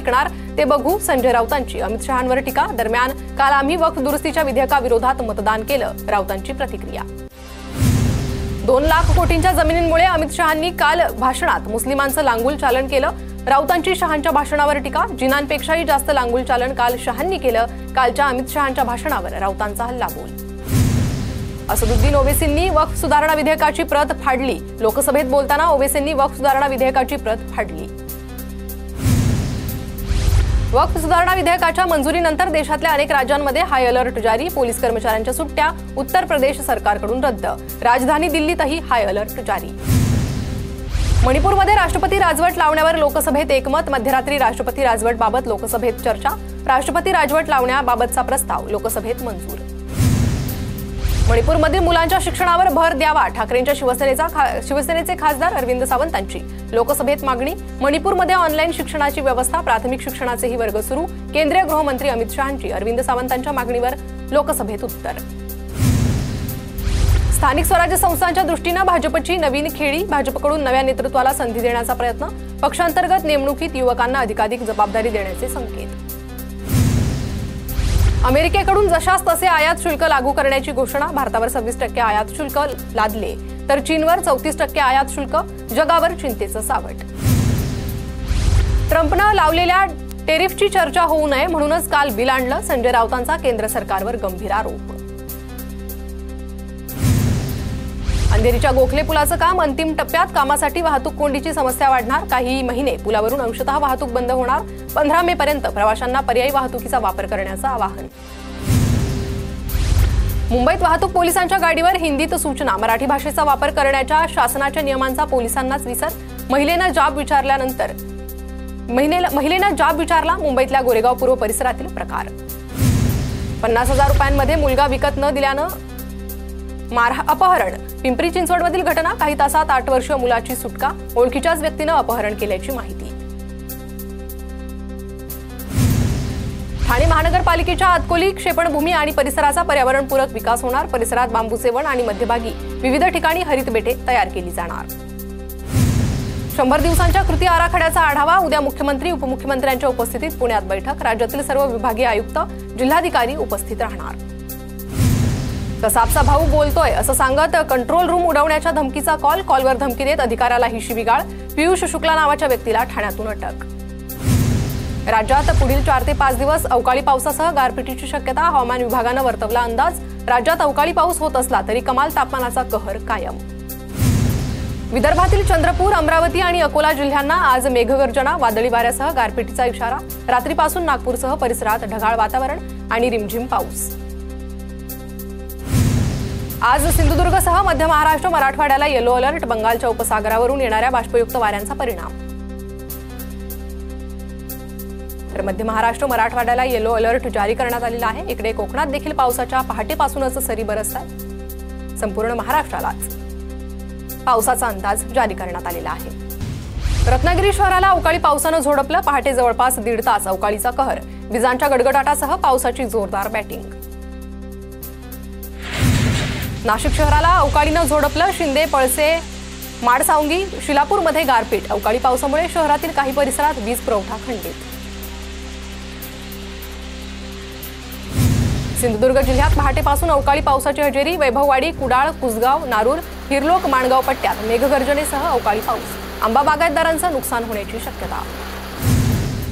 ऐकणार ते बघू, संजय राऊतांची अमित शहांवर टीका। दरम्यान काल आम्ही वक्फ दुरुस्तीच्या विधेयकाविरोधात मतदान केलं, राऊतांची प्रतिक्रिया। 2 लाख कोटींच्या जमिनींमुळे अमित शहांनी काल भाषणात मुस्लिमांचं लांगुल चालन केलं, राऊतांची शहांच्या भाषणावर टीका। जिनांपेक्षाही जास्त लांगुल चालन काल शहांनी केलं, कालच्या अमित शहांच्या भाषणावर राऊतांचा हल्लाबोल। असदुद्दीन ओवैसींनी वक्फ सुधारणा विधेयकाची प्रत फाडली, लोकसभेत बोलताना ओवैसींनी वक्फ सुधारणा विधेयकाची प्रत फाडली। वक्फ सुधारणा विधेयकाच्या मंजुरीनंतर देशातल्या अनेक राज्यांमध्ये हाय अलर्ट जारी, पोलीस कर्मचाऱ्यांच्या सुट्ट्या उत्तर प्रदेश सरकारकडून रद्द, राजधानी दिल्लीतही हाय अलर्ट जारी। मणिपूरमध्ये राष्ट्रपती राजवट लावण्यावर लोकसभेत एकमत, मध्यरात्री राष्ट्रपती राजवटबाबत लोकसभेत चर्चा, राष्ट्रपती राजवट लावण्याबाबतचा प्रस्ताव लोकसभेत मंजूर। मणिपूरमधील मुलांच्या शिक्षणावर भर द्यावा, ठाकरेंच्या शिवसेनेचे खासदार अरविंद सावंतांची लोकसभेत मागणी। मणिपूरमध्ये ऑनलाईन शिक्षणाची व्यवस्था, प्राथमिक शिक्षणाचेही वर्ग सुरू, केंद्रीय गृहमंत्री अमित शहांची अरविंद सावंतांच्या मागणीवर लोकसभेत उत्तर। स्थानिक स्वराज्य संस्थांच्या दृष्टीने भाजपची नवीन खेळी, भाजपकडून नव्या नेतृत्वाला संधी देण्याचा प्रयत्न, पक्षांतर्गत नेमणुकीत युवकांना अधिकाधिक जबाबदारी देण्याचे संकेत। अमेरिकेकडून जशास तसे आयात शुल्क लागू करण्याची घोषणा, भारतावर 26% आयात शुल्क लादले तर चीनवर 34% आयात शुल्क, जगावर चिंतेचं सावट। ट्रम्पनं लावलेल्या टेरिफची चर्चा होऊ नये म्हणूनच काल बिल आणलं, संजय राऊतांचा केंद्र सरकारवर गंभीर आरोप। अंधेरीच्या गोखले पुलाचं काम अंतिम टप्प्यात, कामासाठी वाहतूक कोंडीची समस्या वाढणार, काही महिने पुलावरून अंशतः वाहतूक बंद होणार, 15 मे पर्यंत प्रवाशांना पर्यायी वाहतुकीचा वापर करण्याचं आवाहन। मुंबईत वाहतूक पोलिसांच्या गाडीवर हिंदीत सूचना, मराठी भाषेचा वापर करण्याच्या शासनाच्या नियमांचा पोलिसांनाच विसर, महिलेनं जाब विचारला, मुंबईतल्या गोरेगाव पूर्व परिसरातील प्रकार। 50,000 रुपयांमध्ये मुलगा विकत न दिल्यानं अपहरण, पिंपरी चिंचवडमधील घटना, काही तासात 8 वर्षीय मुलाची सुटका, ओळखीच्याच व्यक्तीनं अपहरण केल्याची माहिती। ठाणे महानगरपालिकेच्या आतकोली क्षेपणभूमी आणि परिसराचा पर्यावरणपूरक विकास होणार, परिसरात बांबूचे वन आणि मध्यभागी विविध ठिकाणी हरित बेटे तयार केली जाणार। 100 दिवसांच्या कृती आराखड्याचा आढावा, उद्या मुख्यमंत्री उपमुख्यमंत्र्यांच्या उपस्थितीत पुण्यात बैठक, राज्यातील सर्व विभागीय आयुक्त जिल्हाधिकारी उपस्थित राहणार। कसाबचा भाऊ बोलतोय असं सांगत कंट्रोल रूम उडवण्याच्या धमकीचा कॉलवर धमकी देत अधिकाऱ्याला ही शिवीगाळ, पियुष शुक्ला नावाच्या व्यक्तीला ठाण्यातून अटक। राज्यात पुढील 4 ते 5 दिवस अवकाळी पावसासह गारपिटीची शक्यता, हवामान विभागानं वर्तवला अंदाज, राज्यात अवकाळी पाऊस होत असला तरी कमाल तापमानाचा कहर कायम। विदर्भातील चंद्रपूर, अमरावती आणि अकोला जिल्ह्यांना आज मेघगर्जना, वादळी वाऱ्यासह गारपिटीचा इशारा, रात्रीपासून नागपूरसह परिसरात ढगाळ वातावरण आणि रिमझिम पाऊस। आज सिंधुदुर्गसह मध्य महाराष्ट्र, मराठवाड्याला येलो अलर्ट, बंगालच्या उपसागरावरून येणाऱ्या बाष्पयुक्त वाऱ्यांचा परिणाम। तर मध्य महाराष्ट्र, मराठवाड्याला येलो अलर्ट जारी करण्यात आलेला आहे। इकडे कोकणात देखील पावसाच्या पहाटेपासूनच सरी बरसतात, संपूर्ण महाराष्ट्रालाच पावसाचा अंदाज जारी करण्यात आलेला आहे। रत्नागिरी शहराला अवकाळी पावसानं झोडपलं, पहाटे जवळपास 1.5 तास अवकाळीचा कहर, विजांच्या गडगडाटासह पावसाची जोरदार बॅटिंग। नाशिक शहराला अवकाळीनं झोडपलं, शिंदे, पळसे, माडसावंगी, शिलापूरमध्ये गारपीट, अवकाळी पावसामुळे शहरातील काही परिसरात वीज पुरवठा खंडित। सिंधुदुर्ग जिल्ह्यात पहाटेपासून अवकाळी पावसाची हजेरी, वैभववाडी, कुडाळ, कुसगाव, नारूर, हिरलोक, माणगाव पट्ट्यात मेघगर्जनेसह अवकाळी पाऊस, आंबा बागायतदारांचं नुकसान होण्याची शक्यता।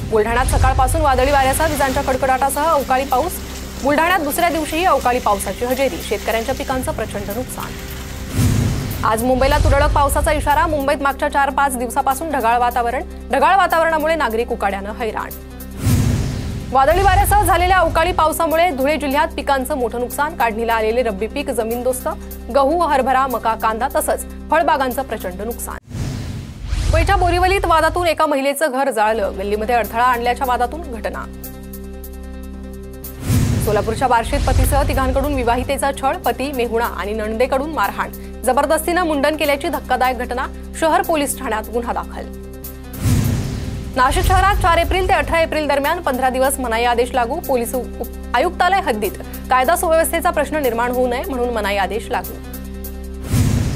बुलढाण्यात सकाळपासून वादळी वाऱ्यासह विजांच्या कडकडाटासह अवकाळी पाऊस, बुलढाण्यात दुसऱ्या दिवशीही अवकाळी पावसाची हजेरी, शेतकऱ्यांच्या पिकांचं प्रचंड नुकसान। आज मुंबईला तुरळक पावसाचा इशारा, मुंबईत मागच्या 4-5 दिवसापासून ढगाळ वातावरणामुळे नागरिक उकाड्यानं हैराण। वादळी वाऱ्यासह झालेल्या अवकाळी पावसामुळे धुळे जिल्ह्यात पिकांचं मोठं नुकसान, काढणीला आलेले रब्बी पीक जमीनदोस्त, गहू, हरभरा, मका, कांदा तसंच फळबागांचं प्रचंड नुकसान। मुंबईच्या बोरिवलीत वादातून एका महिलेचं घर जाळलं, गल्लीमध्ये अडथळा आणल्याच्या वादातून घटना। सोलापूरच्या बार्शीत पतीसह तिघांकडून विवाहितेचा छळ, पती, मेहुणा आणि नणंदेकडून मारहाण, जबरदस्तीनं मुंडन केल्याची धक्कादायक घटना, शहर पोलीस ठाण्यात गुन्हा दाखल। नाशिक शहरात 4 एप्रिल ते 18 एप्रिल दरम्यान 15 दिवस मनाई आदेश लागू, पोलीस आयुक्तालय हद्दीत कायदा सुव्यवस्थेचा प्रश्न निर्माण होऊ नये म्हणून मनाई आदेश लागू।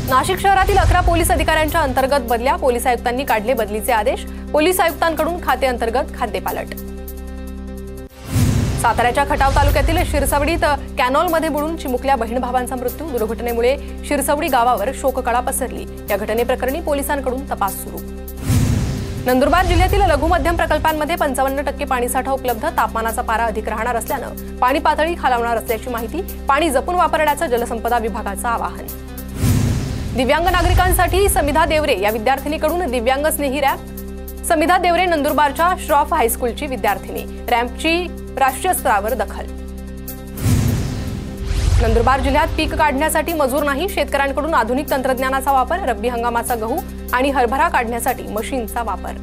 नाशिक शहरातील 11 पोलीस अधिकाऱ्यांच्या अंतर्गत बदल्या, पोलीस आयुक्तांनी काढले बदलीचे आदेश, पोलीस आयुक्तांकडून खाते अंतर्गत खाद्यपालट। साताऱ्याच्या खटाव तालुक्यातील शिरसवडीत कॅनॉलमध्ये बुडून चिमुकल्या बहीण भावांचा मृत्यू। दुर्घटनेमुळे शिरसवडी गावावर शोककळा पसरली। या घटनेप्रकरणी पोलिसांकडून तपास सुरू। नंदुरबार जिल्ह्यातील लघु मध्यम प्रकल्पांमध्ये 55% पाणीसाठा उपलब्ध। तापमानाचा पारा अधिक राहणार असल्यानं पाणी पातळी खालावणार असल्याची माहिती। पाणी जपून वापरण्याचं जलसंपदा विभागाचं आवाहन। दिव्यांग नागरिकांसाठी समिधा देवरे या विद्यार्थिनीकडून दिव्यांग स्नेही रॅम्प। समिधा देवरे नंदुरबारच्या श्रॉफ हायस्कूलची विद्यार्थिनी। रॅम्पची राष्ट्रीय स्तरावर दखल। नंदुरबार जिल्ह्यात पीक काढण्यासाठी मजूर नाही, शेतकऱ्यांकडून आधुनिक तंत्रज्ञानाचा वापर। रब्बी हंगामाचा गहू आणि हरभरा काढण्यासाठी मशीनचा वापर।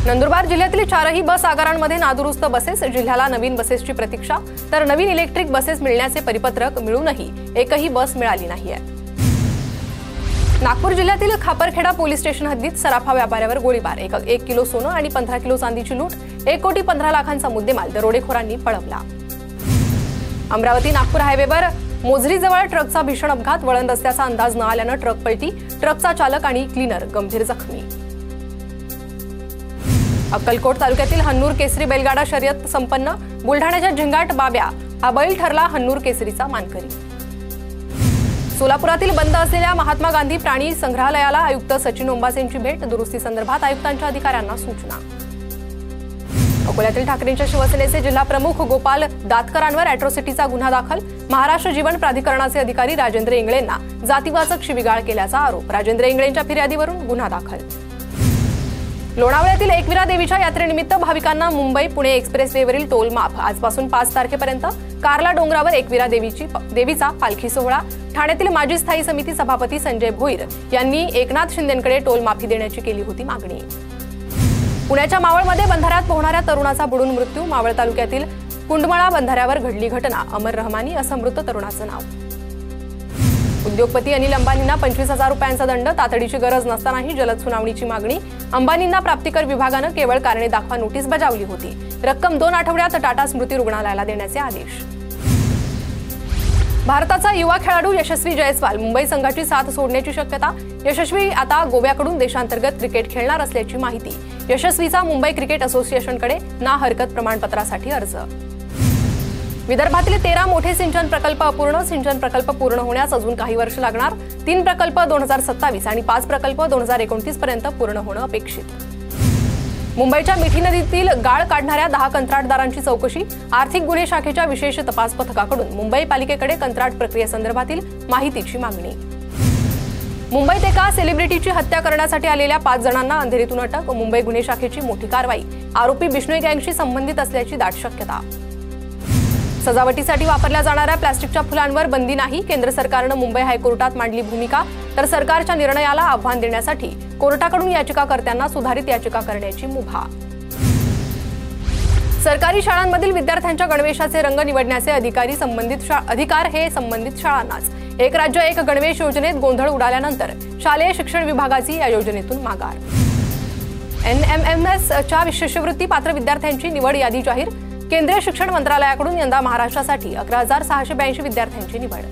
नंदुरबार जिल्ह्यातील 4ही बस आगारांमध्ये नादुरुस्त बसेस। जिल्ह्याला नवीन बसेसची प्रतीक्षा, तर नवीन इलेक्ट्रिक बसेस मिळण्याचे परिपत्रक मिळूनही एकही बस मिळाली नाहीये। नागपूर जिल्ह्यातील खापरखेडा पोलीस स्टेशन हद्दीत सराफा व्यापाऱ्यावर गोळीबार। 1 किलो सोनं आणि 15 किलो चांदीची लूट। 1,15,00,000चा मुद्देमाल दरोडेखोरांनी पळवला। अमरावती नागपूर हायवेवर मोझरीजवळ ट्रकचा भीषण अपघात। वळण रस्त्याचा अंदाज न आल्यानं ट्रक पलटी। ट्रकचा चालक आणि क्लीनर गंभीर जखमी। अक्कलकोट तालुक्यातील हन्नूर केसरी बैलगाडा शर्यत संपन्न। बुलढाण्याच्या झिंगाट बाब्या हा बैल ठरला हन्नूर केसरीचा मानकरी। सोलापुरातील बंद असलेल्या महात्मा गांधी प्राणी संग्रहालयाला आयुक्त सचिन ओंबासेंची भेट। दुरुस्ती संदर्भात आयुक्तांच्या अधिकाऱ्यांना सूचना। अकोल्यातील ठाकरेंच्या शिवसेनेचे जिल्हा प्रमुख गोपाल दातकरांवर अॅट्रॉसिटीचा गुन्हा दाखल। महाराष्ट्र जीवन प्राधिकरणाचे अधिकारी राजेंद्र इंगळेंना जातीवाचक शिवीगाळ केल्याचा आरोप। राजेंद्र इंगळेंच्या फिर्यादीवरून गुन्हा दाखल। लोणावळ्यातील एकविरा देवीच्या यात्रेनिमित्त भाविकांना मुंबई पुणे एक्सप्रेस वेवरील टोल माफ। आजपासून 5 तारखेपर्यंत कारला डोंगरावर एकविरा देवीचा पालखी सोहळा। ठाण्यातील माजी स्थायी समिती सभापती संजय भोईर यांनी एकनाथ शिंदेंकडे टोल माफी देण्याची केली होती मागणी। पुण्याच्या मावळमध्ये बंधाऱ्यात पोहणाऱ्या तरुणाचा बुडून मृत्यू। मावळ तालुक्यातील कुंडमळा बंधाऱ्यावर घडली घटना। अमर रहमानी असं मृत तरुणाचं नाव। उद्योगपती अनिल अंबानींना 25,000 रुपयांचा दंड। तातडीची गरज नसतानाही जलद सुनावणीची मागणी। अंबानींना प्राप्तिकर विभागानं केवळ कारणे दाखवा नोटीस बजावली होती। रक्कम 2 आठवड्यात टाटा स्मृती रुग्णालयाला देण्याचे आदेश। भारताचा युवा खेळाडू यशस्वी जयस्वाल मुंबई संघाची साथ सोडण्याची शक्यता। यशस्वी आता गोव्याकडून देशांतर्गत क्रिकेट खेळणार असल्याची माहिती। यशस्वीचा मुंबई क्रिकेट असोसिएशनकडे ना हरकत प्रमाणपत्रासाठी अर्ज। विदर्भातील 13 मोठे सिंचन प्रकल्प अपूर्ण। सिंचन प्रकल्प पूर्ण होण्यास अजून काही वर्ष लागणार। 3 प्रकल्प 2027 आणि 5 प्रकल्प 2029 पर्यंत पूर्ण होणं अपेक्षित। मुंबईच्या मिठी नदीतील गाळ काढणाऱ्या 10 कंत्राटदारांची चौकशी। आर्थिक गुन्हे शाखेच्या विशेष तपास पथकाकडून मुंबई पालिकेकडे कंत्राट प्रक्रियेसंदर्भातील माहितीची मागणी। मुंबईत एका सेलिब्रिटीची हत्या करण्यासाठी आलेल्या 5 जणांना अंधेरीतून अटक। मुंबई गुन्हे शाखेची मोठी कारवाई। आरोपी बिश्नोई गँगशी संबंधित असल्याची दाट शक्यता। सजावटीसाठी वापरल्या जाणाऱ्या प्लास्टिकच्या फुलांवर बंदी नाही। केंद्र सरकारनं मुंबई हायकोर्टात मांडली भूमिका, तर सरकारच्या निर्णयाला आव्हान देण्यासाठी कोर्टाकडून याचिकाकर्त्यांना सुधारित याचिका करण्याची मुभा। सरकारी शाळांमधील विद्यार्थ्यांच्या गणवेशाचे रंग निवडण्याचे अधिकार हे संबंधित शाळांनाच। एक राज्य एक गणवेश योजनेत गोंधळ उडाल्यानंतर शालेय शिक्षण विभागाची या योजनेतून माघार। NMMSच्या शिष्यवृत्ती पात्र विद्यार्थ्यांची निवड यादी जाहीर। केंद्रीय शिक्षण मंत्रालयाकडून यंदा महाराष्ट्रासाठी 11,682 विद्यार्थ्यांची निवड।